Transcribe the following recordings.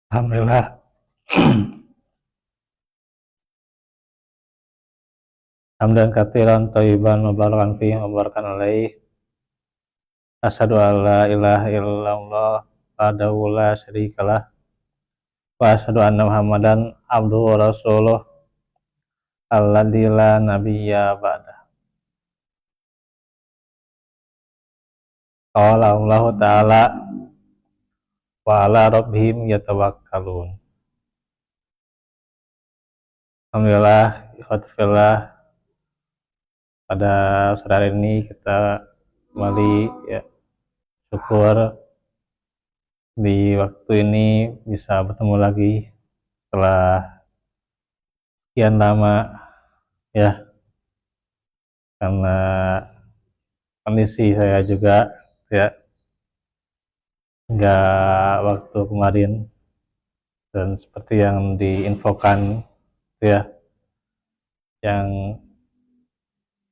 Alhamdulillah. Hamdan katsiran thayyiban mubarakan fihi mubarakan alaih. Asyhadu an la ilaha illallah wahdahu la syarikalah wa asyhadu anna Muhammadan abduhu wa rasuluh alladzi la nabiyya ba'da. Qala Allah ta'ala wa ala rabbihim yatawakkalun. Alhamdulillah, ikhwati fillah, pada sore hari ini kita kembali ya, syukur di waktu ini bisa bertemu lagi setelah sekian lama ya, karena kondisi saya juga ya nggak waktu kemarin, dan seperti yang diinfokan ya, yang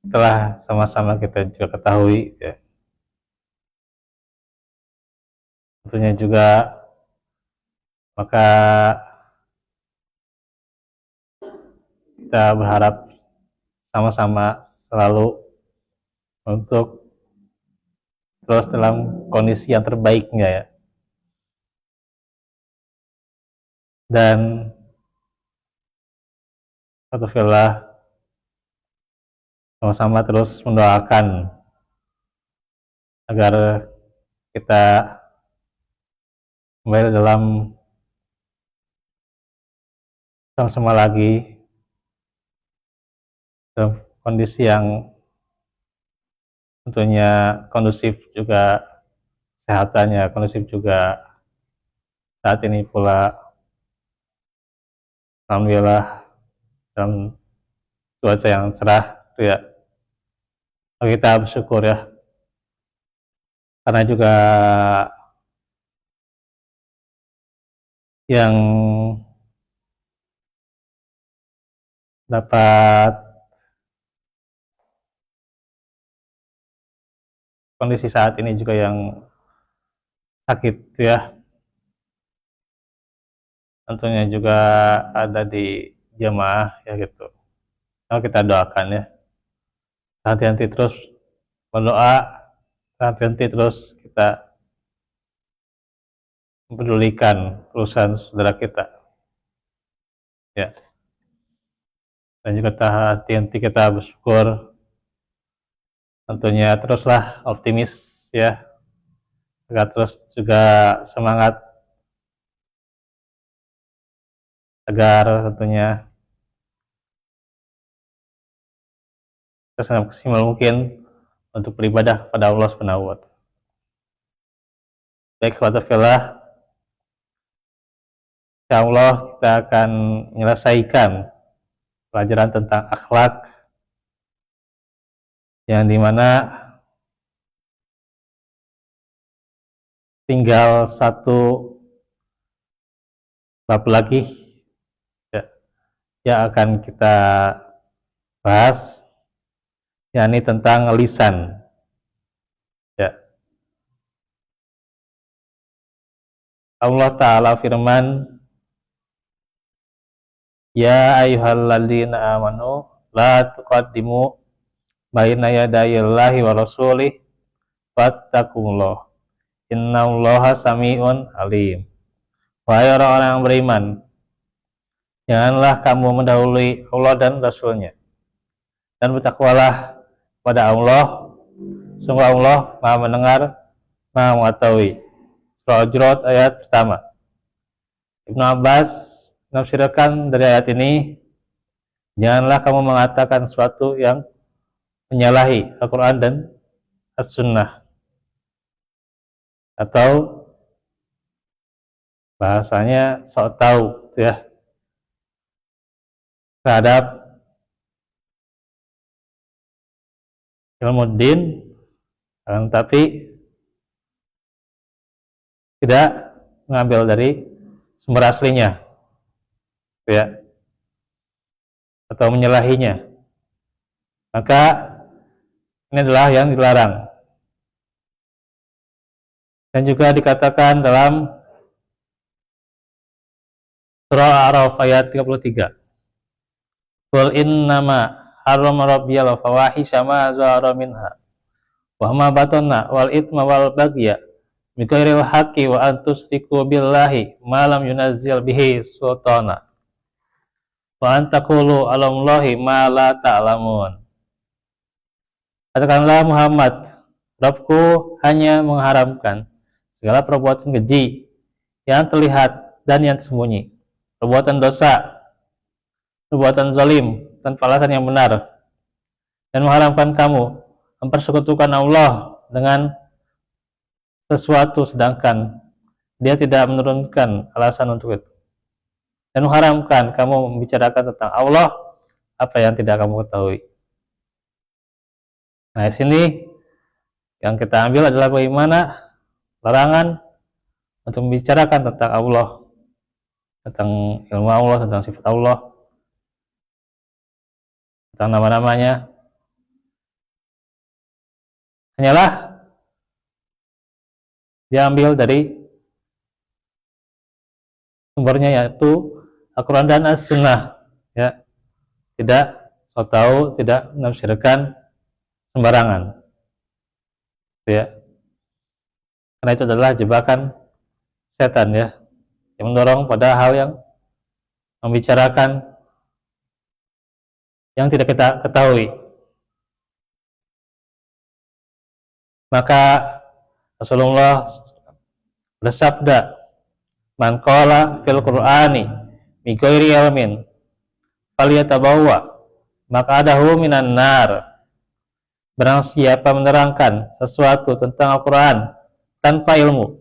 telah sama-sama kita juga ketahui ya, tentunya juga maka kita berharap sama-sama selalu untuk terus dalam kondisi yang terbaiknya ya, dan alhamdulillah sama-sama terus mendoakan agar kita kembali dalam sama-sama lagi dalam kondisi yang tentunya kondusif juga, kesehatannya kondusif juga. Saat ini pula alhamdulillah dalam cuaca yang cerah ya, kita bersyukur ya, karena juga yang dapat kondisi saat ini juga yang sakit ya, tentunya juga ada di jemaah ya gitu. Nah, kita doakan ya, hati-hati terus berdoa, hati-hati terus kita mempedulikan urusan saudara kita ya, dan juga hati-hati kita bersyukur, tentunya teruslah optimis ya, agar terus juga semangat, agar tentunya semaksimal mungkin untuk beribadah kepada Allah Subhanahu wa Ta'ala. Baik, wattaquillah, insyaallah kita akan menyelesaikan pelajaran tentang akhlak, yang dimana tinggal satu bab lagi ya, yang akan kita bahas, yakni tentang lisan ya. Allah Ta'ala firman, ya ayyuhalladzina amanu la tuqaddimu baina yadayillahi wa rasulih wattaqullah innallaha sami'un alim. Wahai orang-orang yang beriman, janganlah kamu mendahului Allah dan Rasulnya, dan bertakwalah pada Allah, sungguh Allah Maha mendengar, Maha mengetahui. Surah Al-Hujurat ayat pertama. Ibnu Abbas menafsirkan dari ayat ini, janganlah kamu mengatakan sesuatu yang menyalahi Al-Quran dan As-Sunnah, atau bahasanya sok tahu ya, terhadap ilmu din, tapi tidak mengambil dari sumber aslinya ya, atau menyalahinya, maka ini adalah yang dilarang. Dan juga dikatakan dalam Surah Al-A'raf ayat 33. Qul innama harrama rabbiyal fawahisha ma zahara minha wa ma batana wal itsma wal bagya bighairil haqqi wa an tusyriku billahi ma lam yunazzil bihi sultana wa an taqulu 'alallahi ma la ta'lamun. Katakanlah Muhammad, Rabbku hanya mengharamkan segala perbuatan keji yang terlihat dan yang tersembunyi, perbuatan dosa, perbuatan zalim tanpa alasan yang benar, dan mengharamkan kamu mempersekutukan Allah dengan sesuatu sedangkan Dia tidak menurunkan alasan untuk itu, dan mengharamkan kamu membicarakan tentang Allah apa yang tidak kamu ketahui. Nah, di sini yang kita ambil adalah bagaimana larangan untuk membicarakan tentang Allah, tentang ilmu Allah, tentang sifat Allah, tentang nama-namanya. Hanyalah diambil dari sumbernya, yaitu Al-Quran dan As-Sunnah, ya. Tidak so tahu, tidak menafsirkan sembarangan, ya. Karena itu adalah jebakan setan, ya, yang mendorong pada hal yang membicarakan yang tidak kita ketahui. Maka Rasulullah bersabda, "Man qala fil Qur'ani bi ghairi ilmin falyatabawwa maq'adahu minan nar." Barang siapa menerangkan sesuatu tentang Al-Quran tanpa ilmu,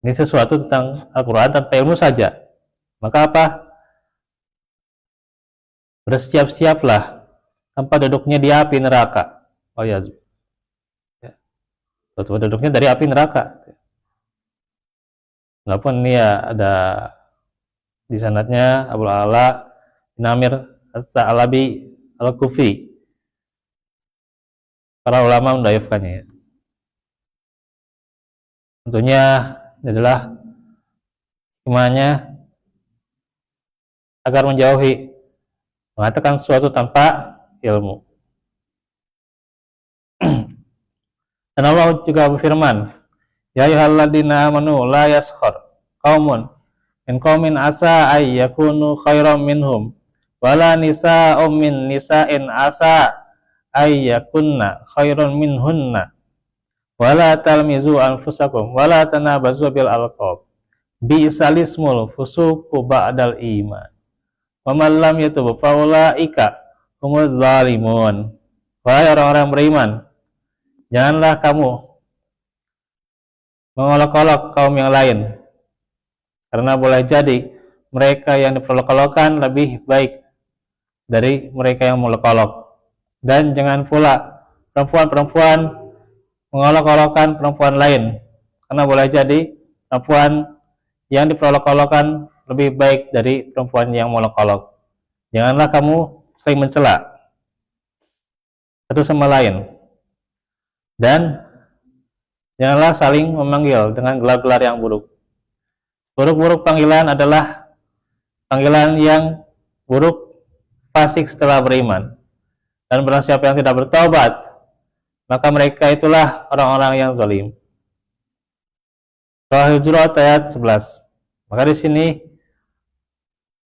ini sesuatu tentang Al-Quran tanpa ilmu saja, maka apa? Bersiap-siaplah tempat duduknya di api neraka. Oh ya, tempat duduknya dari api neraka. Walaupun ini ya ada di sanadnya Abu Ala bin Amir As-Sa'labi Al-Kufi. Para ulama mendhaifkannya, ya. Tentunya ini adalah hikmahnya agar menjauhi mengatakan sesuatu tanpa ilmu. Dan Allah juga berfirman, "Ya ayyuhalladzina amanu la yaskhar qaumun min qaumin asa ay yakunu khairam minhum wala nisa'um min nisa'in asa ay yakunna khairan minhunna wala talmizu anfusakum wala tanabazu bil alqab bi'sal ismul fusuqu ba'dal iman wa man lam yatub fa ulaika humuz zalimun." Wahai orang-orang beriman, janganlah kamu mengolok-olok kaum yang lain, karena boleh jadi mereka yang diperolok-olokkan lebih baik dari mereka yang mengolok-olok. Dan jangan pula perempuan-perempuan mengolok-olokkan perempuan lain, karena boleh jadi perempuan yang diperolok-olokkan lebih baik dari perempuan yang mengolok-olok. Janganlah kamu saling mencela satu sama lain, dan janganlah saling memanggil dengan gelar-gelar yang buruk. Buruk-buruk panggilan adalah panggilan yang buruk fasik setelah beriman. Dan barang siapa yang tidak bertobat, maka mereka itulah orang-orang yang zalim. Surah Al-Hujurat ayat 11. Maka di sini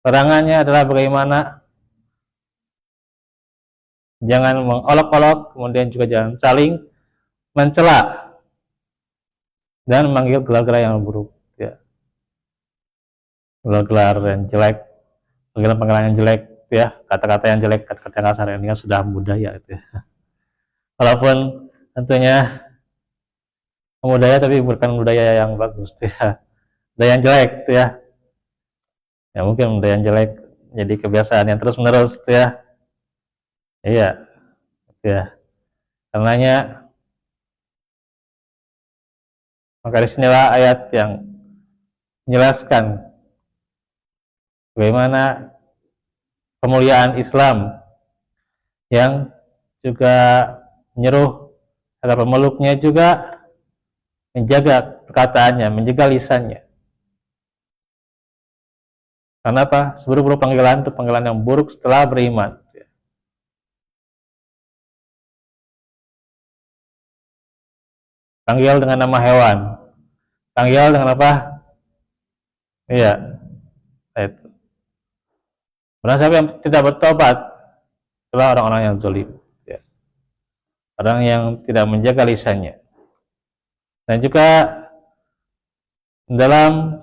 larangannya adalah bagaimana jangan mengolok-olok, kemudian juga jangan saling mencela dan memanggil gelar-gelar yang buruk, ya. Gelar-gelar yang jelek, panggilan-panggilan yang jelek, ya, kata-kata yang jelek, kata-kata yang kasar, ini kan sudah budaya itu, ya. Walaupun tentunya budaya, tapi bukan budaya yang bagus, ya. Budaya yang jelek, ya. Ya mungkin budaya yang jelek jadi kebiasaan yang terus-menerus, ya. Iya, ya. Karenanya maka disinilah ayat yang menjelaskan bagaimana kemuliaan Islam yang juga menyeru agar pemeluknya juga menjaga perkataannya, menjaga lisannya. Karena apa? Seburuk-buruk panggilan itu panggilan yang buruk setelah beriman. Panggil dengan nama hewan. Panggil dengan apa? Iya, itu. Orang siapa yang tidak bertobat adalah orang-orang yang zalim, ya. Orang yang tidak menjaga lisannya. Dan juga dalam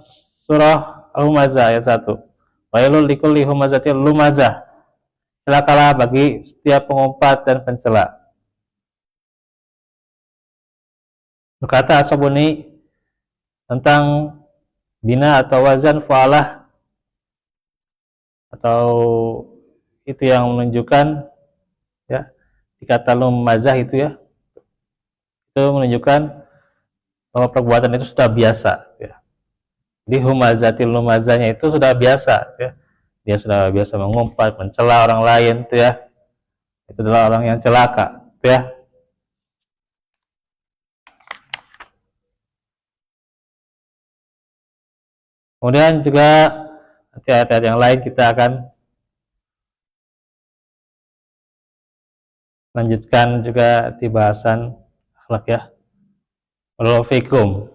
surah Al-Humazah ayat 1, wailul likulli humazatil lumazah, celakalah bagi setiap pengumpat dan pencela. Berkata As-Sabuni tentang bina atau wazan fa'alah, atau itu yang menunjukkan, ya, dikata lumazah itu, ya, itu menunjukkan bahwa perbuatan itu sudah biasa, ya. Di humazatil lumazahnya itu sudah biasa, ya. Dia sudah biasa mengumpat, mencela orang lain, itu, ya. Itu adalah orang yang celaka, itu, ya. Kemudian juga ayat-ayat yang lain kita akan lanjutkan juga di bahasan akhlak, ya. Walau fikum.